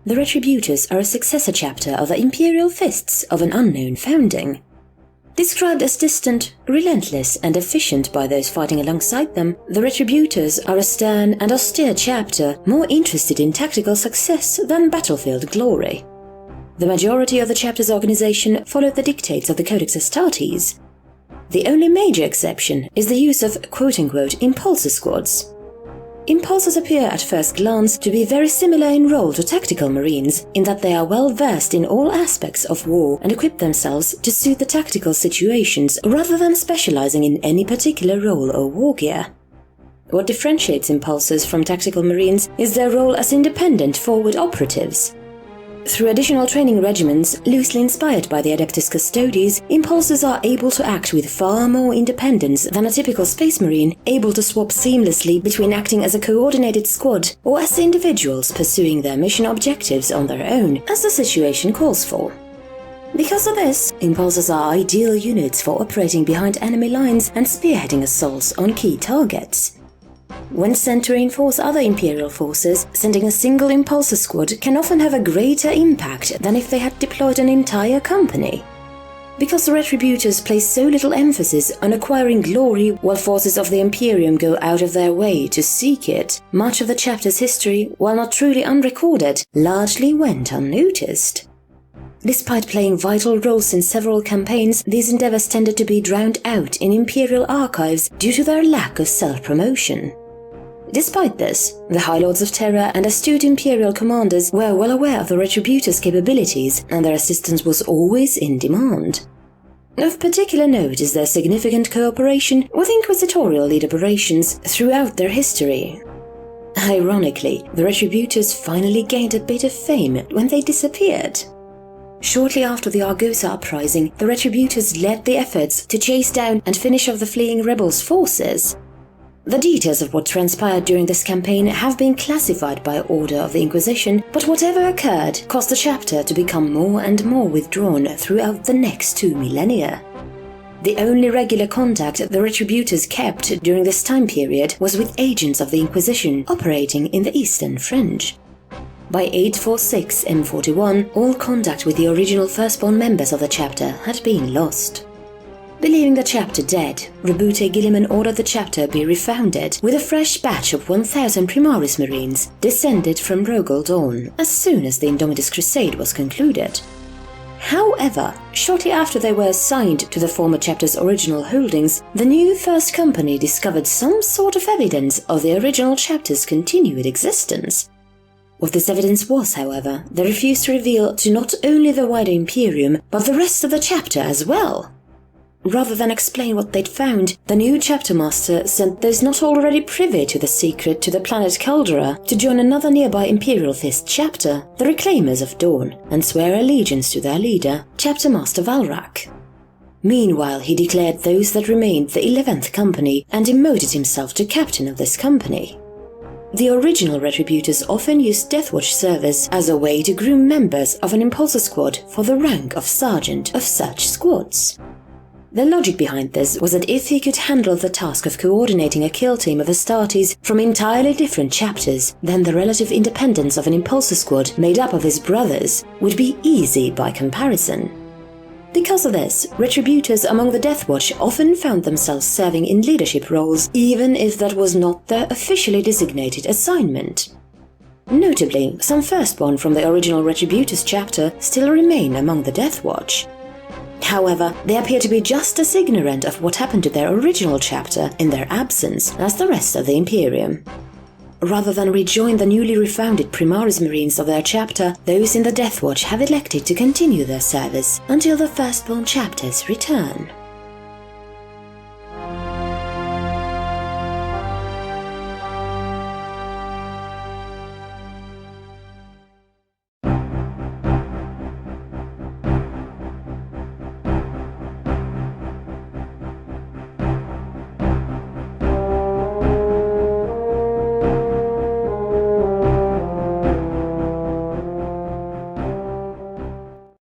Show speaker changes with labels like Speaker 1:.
Speaker 1: the Retributors are a successor chapter of the Imperial Fists of an unknown founding. Described as distant, relentless, and efficient by those fighting alongside them, the Retributors are a stern and austere chapter more interested in tactical success than battlefield glory. The majority of the chapter's organization followed the dictates of the Codex Astartes. The only major exception is the use of quote-unquote impulsor squads. Impulsors appear at first glance to be very similar in role to tactical marines, in that they are well versed in all aspects of war and equip themselves to suit the tactical situations rather than specializing in any particular role or war gear. What differentiates impulsors from tactical marines is their role as independent forward operatives. Through additional training regimens, loosely inspired by the Adeptus Custodes, impulsors are able to act with far more independence than a typical space marine, able to swap seamlessly between acting as a coordinated squad or as individuals pursuing their mission objectives on their own, as the situation calls for. Because of this, impulsors are ideal units for operating behind enemy lines and spearheading assaults on key targets. When sent to reinforce other Imperial forces, sending a single impulsor squad can often have a greater impact than if they had deployed an entire company. Because the Retributors place so little emphasis on acquiring glory while forces of the Imperium go out of their way to seek it, much of the chapter's history, while not truly unrecorded, largely went unnoticed. Despite playing vital roles in several campaigns, these endeavors tended to be drowned out in Imperial archives due to their lack of self-promotion. Despite this, the High Lords of Terra and astute Imperial commanders were well aware of the Retributors' capabilities, and their assistance was always in demand. Of particular note is their significant cooperation with Inquisitorial lead operations throughout their history. Ironically, the Retributors finally gained a bit of fame when they disappeared. Shortly after the Argosa uprising, the Retributors led the efforts to chase down and finish off the fleeing rebels' forces. The details of what transpired during this campaign have been classified by order of the Inquisition, but whatever occurred caused the chapter to become more and more withdrawn throughout the next 2 millennia. The only regular contact the Retributors kept during this time period was with agents of the Inquisition operating in the Eastern Fringe. By 846 M41, all contact with the original firstborn members of the chapter had been lost. Believing the chapter dead, Rebute Gilliman ordered the chapter be refounded with a fresh batch of 1,000 Primaris Marines descended from Rogel Dawn as soon as the Indomitus Crusade was concluded. However, shortly after they were assigned to the former chapter's original holdings, the new First Company discovered some sort of evidence of the original chapter's continued existence. What this evidence was, however, they refused to reveal to not only the wider Imperium, but the rest of the chapter as well. Rather than explain what they'd found, the new chapter master sent those not already privy to the secret to the planet Caldera to join another nearby Imperial Fist chapter, the Reclaimers of Dawn, and swear allegiance to their leader, Chapter Master Valrak. Meanwhile, he declared those that remained the 11th Company and demoted himself to captain of this company. The original Retributors often used Deathwatch service as a way to groom members of an impulsor squad for the rank of sergeant of such squads. The logic behind this was that if he could handle the task of coordinating a kill team of Astartes from entirely different chapters, then the relative independence of an impulsor squad made up of his brothers would be easy by comparison. Because of this, Retributors among the Deathwatch often found themselves serving in leadership roles, even if that was not their officially designated assignment. Notably, some firstborn from the original Retributors chapter still remain among the Deathwatch. However, they appear to be just as ignorant of what happened to their original chapter in their absence as the rest of the Imperium. Rather than rejoin the newly refounded Primaris Marines of their chapter, those in the Deathwatch have elected to continue their service until the firstborn chapter's return.